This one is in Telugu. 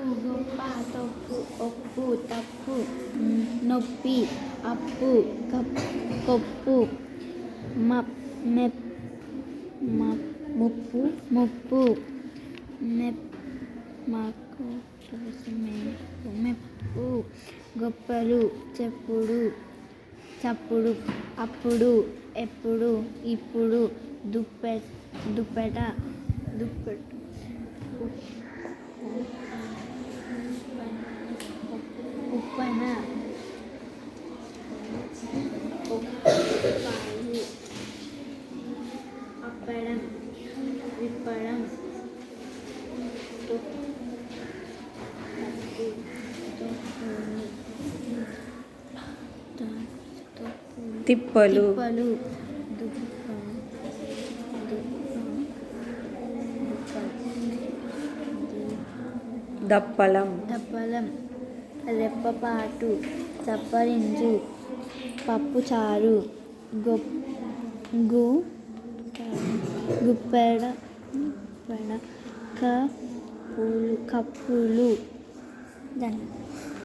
గొప్ప తప్పు ఒప్పు తప్పు నొప్పి అప్పు కొప్పు ముప్పు మెప్పు గొప్పలు చప్పుడు అప్పుడు ఎప్పుడు ఇప్పుడు దుప్పెట ఉప్పన పాలు అప్పడం విప్పడం తిప్పలు దప్పలం రెప్పపాటు చప్పరించు పప్పుచారు గుప్పెడ కప్పులు